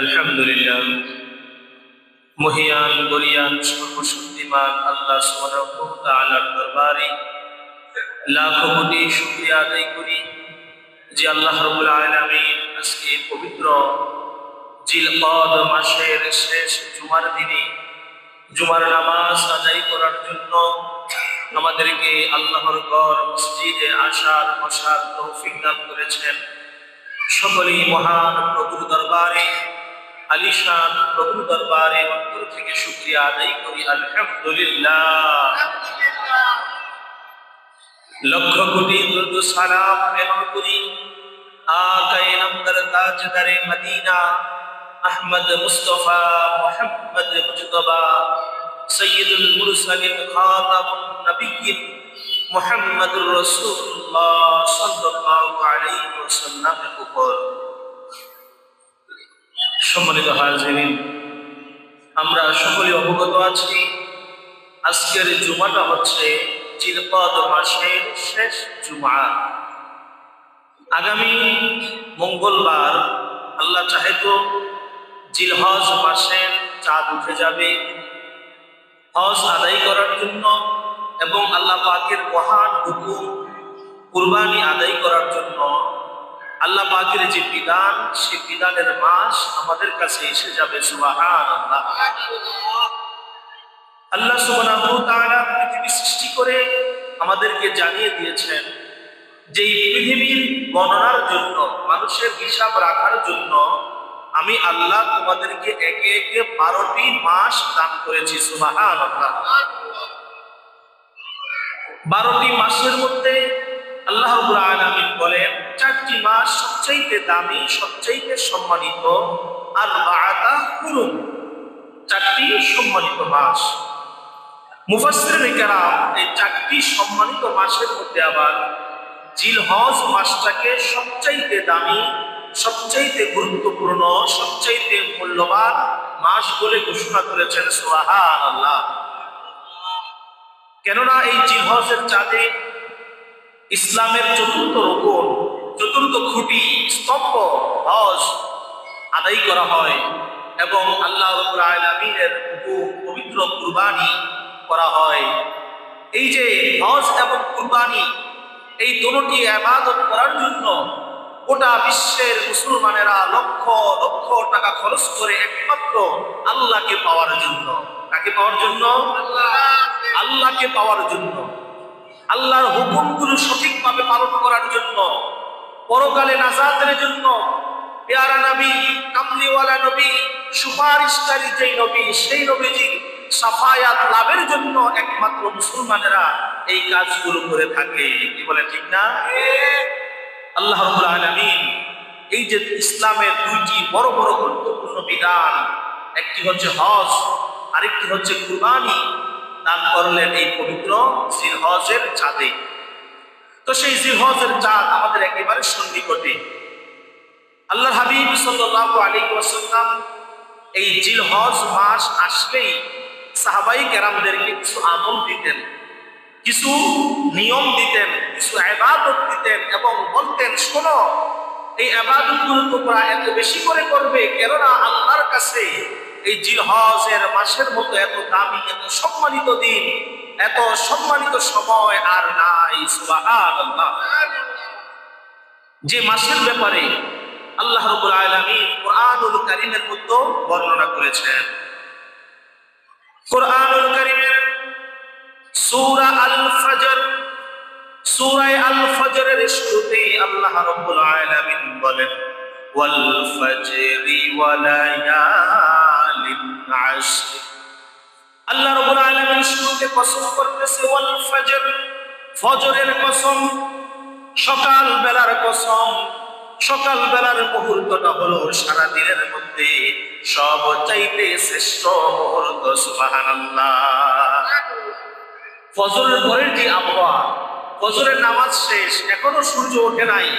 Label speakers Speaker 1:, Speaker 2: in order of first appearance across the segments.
Speaker 1: আলহামদুলিল্লাহ, মহিয়ান গরিয়ান সর্বশক্তিমান আল্লাহ সুবহানাহু ওয়া তাআলার দরবারে লাখো কোটি শুকরিয়া আদায় করি যে আল্লাহ রাব্বুল আলামিন আজকে পবিত্র জিলকদ মাসের শেষ জুমার দিনে জুমার নামাজ আদায় করার জন্য আমাদেরকে আল্লাহর ঘর মসজিদে আসার বসার তৌফিক দান করেছেন। সকলেই মহান প্রভুর দরবারে, আলিশান প্রভুর দরবারে অন্তর থেকে শুকরিয়া আদায় করি। আলহামদুলিল্লাহ, লক্ষ কোটি দুরূদ সালাম প্রেরণ করি আকায়ে নামদার তাজদারে মদিনা আহমদ মুস্তাফা মুহাম্মদ মুজতবা সাইয়্যিদুল মুরসালিন খাতামুন নবিয়্যিন মুহাম্মদুর রাসূলুল্লাহ সাল্লাল্লাহু আলাইহি ওয়াসাল্লামের উপর। সম্মানিত হাজিরিন, আমরা সকলে অবগত আছি আজকের জুমাটা হচ্ছে জিলকদ মাসের শেষ জুমা। আগামী মঙ্গলবার আল্লাহ চাহে তো জিলহজ মাসের চাঁদ উঠে যাবে। হজ আদায় করার জন্য এবং আল্লাহ পাকের মহান হুকুম কুরবানি আদায় করার জন্য আল্লাহ পাকের যে বিধান, সে বিধানের মাস আমাদের কাছে এসে যাবে। সুবহানাল্লাহ। আল্লাহ সুবহানাহু ওয়া তাআলা পৃথিবী সৃষ্টি করে আমাদেরকে জানিয়ে দিয়েছেন যে এই পৃথিবীর গণনার জন্য, মানুষের হিসাব রাখার জন্য আমি আল্লাহ তোমাদেরকে একে একে 12টি মাস দান করেছি। সুবহানাল্লাহ। 12টি মাসের মধ্যে আল্লাহ রাব্বুল আলামিন বলেন 4টি মাস সবচেয়ে দামি, সবচেয়ে সম্মানিত। আর বা'দা হুরুম, 4টি সম্মানিত মাস। মুফাসসিরিনে কেরাম এই 4টি সম্মানিত মাসের মধ্যে আবার জিলহজ মাসটাকে সবচেয়ে দামি, সবচেয়ে গুরুত্বপূর্ণ, সবচেয়ে মূল্যবান মাস বলে ঘোষণা করেছেন। সুবহানাল্লাহ। কেননা এই জিলহজের চাঁদে ইসলামের চতুর্থ রুকুন, চতুর্থ খুঁটি, স্তম্ভ হজ আদায় করা হয় এবং আল্লাহ রাব্বুল আলামিনের পবিত্র কুরবানি করা হয়। এই যে হজ এবং কুরবানি, এই দুটি ইবাদত করার জন্য গোটা বিশ্বের মুসলমানেরা লক্ষ লক্ষ টাকা খরচ করে একমাত্র আল্লাহকে পাওয়ার জন্য। কাকে পাওয়ার জন্য? আল্লাহকে পাওয়ার জন্য, আল্লাহর হুকুমগুলো সঠিকভাবে পালন করার জন্য, পরকালে নাজাতের জন্য। পেয়ারা নবী, কামলিওয়ালা নবী, সুপারিশকারী যেই নবী, সেই নবীজি সাফায়াত লাভের জন্য একমাত্র মুসলমানেরা এই কাজগুলো করে থাকে। কি বলে, ঠিক না? আল্লাহ রাব্বুল আলামিন এই যে ইসলামের 2টি বড় বড় গুরুত্বপূর্ণ বিধান, একটি হচ্ছে হজ, আরেকটি হচ্ছে কুরবানি, দান করলেন এই পবিত্র জিলহজের চাঁদে। তো সেই জিলহজের চাঁদ আমাদের একেবারে সন্নিকটে। আল্লাহর হাবিব সাল্লাল্লাহু আলাইহি ওয়াসাল্লাম এই জিলহজ মাস আসলেই সাহাবাই কেরামদেরকে কিছু আমল দিতেন, কিছু নিয়ম দিতেন, কিছু ইবাদত দিতেন এবং বলতেন, শোনো, এই ইবাদতগুলো তোমরা এত বেশি করে করবে, কেননা আল্লাহর কাছে এই জিলহজের মাসের মতো এত দামি, এত সম্মানিত দিন, এত সম্মানিত সময় আর নাই। সুবহানাল্লাহ। যে মাসের ব্যাপারে আল্লাহ রাব্বুল আলামিন কুরআনুল কারীমের মধ্যে বর্ণনা করেছেন। কুরআনুল কারীমের সূরা আল ফজর, সূরা আল ফজরের শুরুতে আল্লাহ রাব্বুল আলামিন বলেন, ওয়াল ফজরি ওয়া লায়ালিন আশর। আল্লাহ রাব্বুল আলামিন শুরুতে কসম করতেছে ওয়াল ফজর, ফজরের কসম, সকাল বেলার কসম। সকাল বেলার মুহূর্তটা হলো সারা দিনের মধ্যে সবচাইতে শ্রেষ্ঠ মুহূর্ত। সুবহানাল্লাহ। ফজরের পরের যে আবহাওয়া, ফজরের নামাজ শেষ, এখনো সূর্য ওঠে নাই,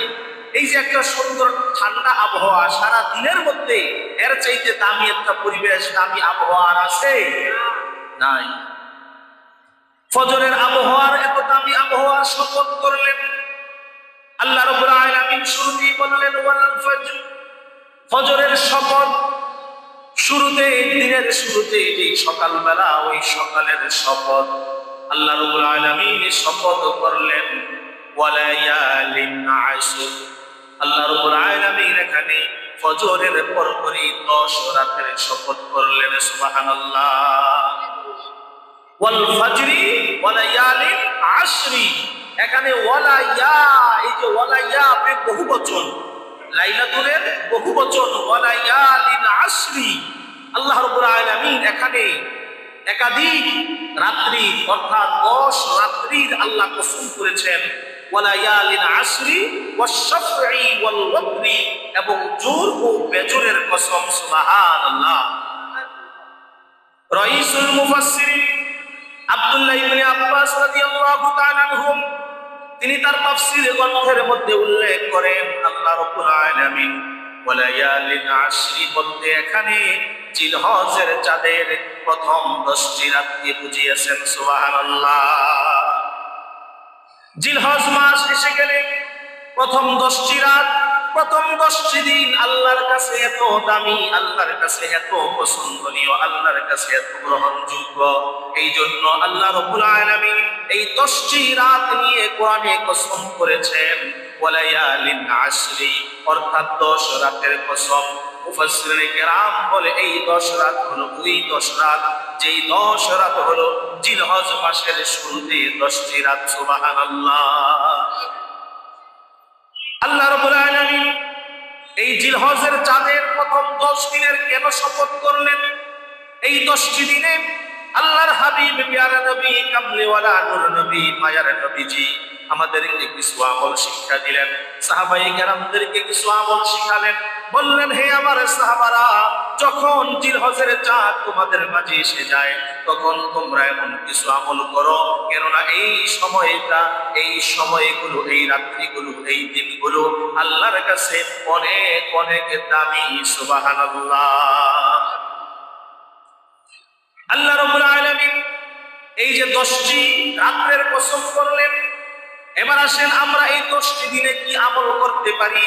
Speaker 1: এই যে একটা সুন্দর ঠান্ডা আবহাওয়া, সারা দিনের মধ্যে এর চাইতে দামি একটা পরিবেশ, দামি আবহাওয়া আছে? নাই। ফজরের আবহাওয়ার এত দামি আবহাওয়া শপথ করলেন আল্লাহ রাব্বুল আলামিন। শুরুতেই বললেন ওয়াল ফজর, ফজরের শপথ। শুরুতে দিনের শুরুতে যে সকালবেলা, ওই সকালের শপথ আল্লাহ রাব্বুল আলামিন শপথ করলেন ওয়ালায়ালিন আশর। আল্লাহ রাব্বুল আলামিন এখানে ফজরের পরপরই 10 রাতের শপথ করলেন। সুবহানাল্লাহ। ওয়াল ফাজরি ওয়ালায়ালিন আশরি, এখানে ওয়ালাইয়া, এই যে ওয়ালাইয়া আপনি বহুবচন, লাইলাতুলের বহুবচন ওয়ালায়ালিন আশরি। আল্লাহ রাব্বুল আলামিন এখানে একাধিক রাত্রি অর্থাৎ 10 রাত্রির আল্লাহ কসম করেছেন। ওয়ালায়ালিন আশরি ওয়াশ-শাফঈ ওয়াল ওয়াতরি, এবং জোর ও বেজরের কসম। সুবহানাল্লাহ। রাইসুল মুফাসসিরিন আব্দুল্লাহ ইবনে আব্বাস রাদিয়াল্লাহু তাআলা আনহুম তিনি তার তাফসীর গ্রন্থের মধ্যে উল্লেখ করেন আল্লাহ রাব্বুল আলামিন ওয়ালায়ালিন আশরি বলতে এখানে জিলহজের চাঁদের প্রথম 10টি রাতকে বুঝিয়েছেন। সুবহানাল্লাহ। জিলহজ মাস এসে গেলে প্রথম 10টি রাত, প্রথম 10টি দিন আল্লাহর কাছে এত দামি, আল্লাহর কাছে এত পছন্দনীয়, আল্লাহর কাছে এত গ্রহণযোগ্য। এই জন্য আল্লাহ রাব্বুল আলামিন এই 10টি রাত নিয়ে কোরআনে কসম করেছেন ওয়ালায়ালিন আশরি, অর্থাৎ 10 রাতের কসম। মুফাসসিরিনে কেরাম বলে এই 10 রাত হলো ওই 10 রাত, যেই 10 রাত হলো জিলহজ মাসের শুরুতে 10টি রাত। সুবহানাল্লাহ। আল্লাহ রাব্বুল আলামিন এই জিলহজের চাঁদের প্রথম 10 দিনের কেন শপথ করলেন? এই 10টি দিনে আল্লাহর হাবিব প্যারা নবী কামলিওয়ালা নূর নবী মায়ার নবীজি আমাদেরকে কিছু আমল শিক্ষা দিলেন, সাহাবায়ে কেরামদেরকে কিছু আমল শিখালেন। বললেন, হে আমার সাহাবারা, যখন জিলহজের চাঁদ তোমাদের মাঝে এসে যায় তখন তোমরা এমন কিছু আমল করো, কেননা এই সময়টা, এই সময়গুলো, এই রাত্রিগুলো, এই দিনগুলো আল্লাহর কাছে অনেক অনেক দামি। সুবহানাল্লাহ। আল্লাহ রাব্বুল আলামিন এই যে 10টি রাতের কসম করলেন, এবার আসেন আমরা এই 10টি দিনে কি আমল করতে পারি?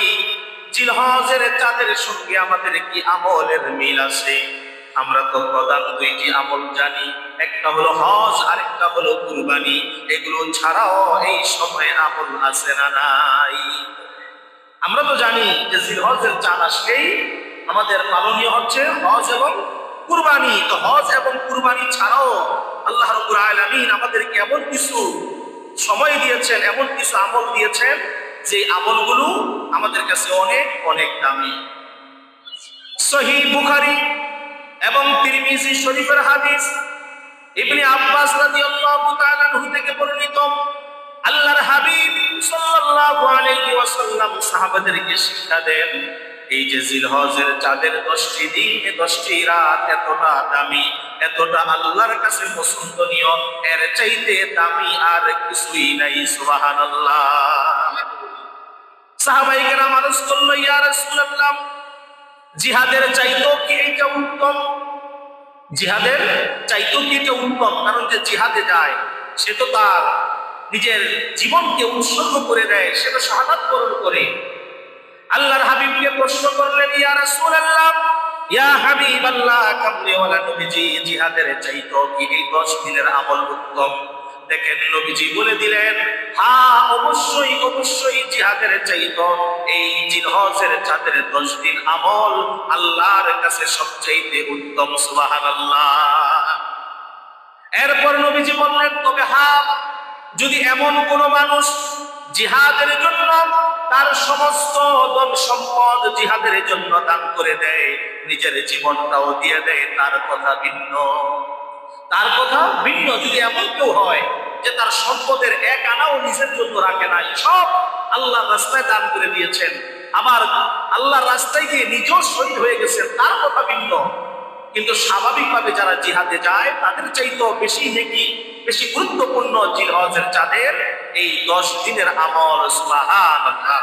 Speaker 1: জিলহজের চাঁদের সঙ্গে আমাদের কি আমলের মিল আছে? আমরা তো প্রধান 2টি আমল জানি, একটা হলো হজ আর একটা হলো কুরবানি। এগুলো ছাড়াও এই সময়ে আমল আছে না নাই? আমরা তো জানি যে জিলহজের চাঁদ আসলেই আমাদের পালনীয় হচ্ছে হজ এবং কুরবানি। তো হজ এবং কুরবানি ছাড়াও আল্লাহ রাব্বুল আলামিন আমাদেরকে এমন কিছু সময় দিয়েছেন, এমন কিছু আমল দিয়েছেন যে আমলগুলো আমাদের কাছে অনেক অনেক দামি। সহিহ বুখারী এবং তিরমিজি শরীফের হাদিস ইবনে আব্বাস রাদিয়াল্লাহু তাআলা আনহু থেকে বর্ণিত, আল্লাহর হাবিব সাল্লাল্লাহু আলাইহি ওয়াসাল্লাম সাহাবাদেরকে শিক্ষা দেন, এই যে জিলহজের চাঁদের 10টি দিন, 10টি রাত এতটা দামি, এতটা আল্লাহর কাছে পছন্দনীয়, এর চাইতে দামি আর কিছুই নাই। সুবহানাল্লাহ। সাহাবায়ে কেরাম আরজ করল, ইয়া রাসূলুল্লাহ, জিহাদের চাইতেও কি এইটা উত্তম? জিহাদের চাইতেও কি এটা উত্তম? কারণ যে জিহাদে যায় সে তো তার নিজের জীবনকে উৎসর্গ করে দেয়, সে তো শাহাদাত বরণ করে। আল্লাহর হাবিবকে প্রশ্ন করলেন, ইয়া রাসূলুল্লাহ, ইয়া হাবিবাল্লাহ, কামলিওয়ালা নবীজি, জিহাদের চাইতেও কি এই 10 দিনের আমল উত্তম? দেখেন নবীজি বলে দিলেন, হ্যাঁ, অবশ্যই অবশ্যই জিহাদের চাইতেও এই জিলহজের চাঁদের 10 দিন আমল আল্লাহর কাছে সবচেয়ে উত্তম। সুবহানাল্লাহ। এরপর নবীজি বললেন, তবে হ্যাঁ, যদি এমন কোন মানুষ জিহাদের জন্য তার সমস্ত ধন সম্পদ জিহাদের জন্য দান করে দেয়, নিজের জীবনটাও দিয়ে দেয়, তার কথা ভিন্ন। তার কথা ভিন্ন। যদি এমন কেউ হয় যে তার সম্পদের 1 আনাও নিজের জন্য রাখে নাই, সব আল্লাহর রাস্তায় দান করে দিয়েছেন, আবার আল্লাহর রাস্তায় গিয়ে নিজেও শহীদ হয়ে গেছেন, তার কথা ভিন্ন। কিন্তু স্বাভাবিকভাবে যারা জিহাদে যায় তাদের চাইতেও বেশি নেকি, বেশি গুরুত্বপূর্ণ জিলহজের চাঁদের এই 10 দিনের আমল। সুবহানাল্লাহ।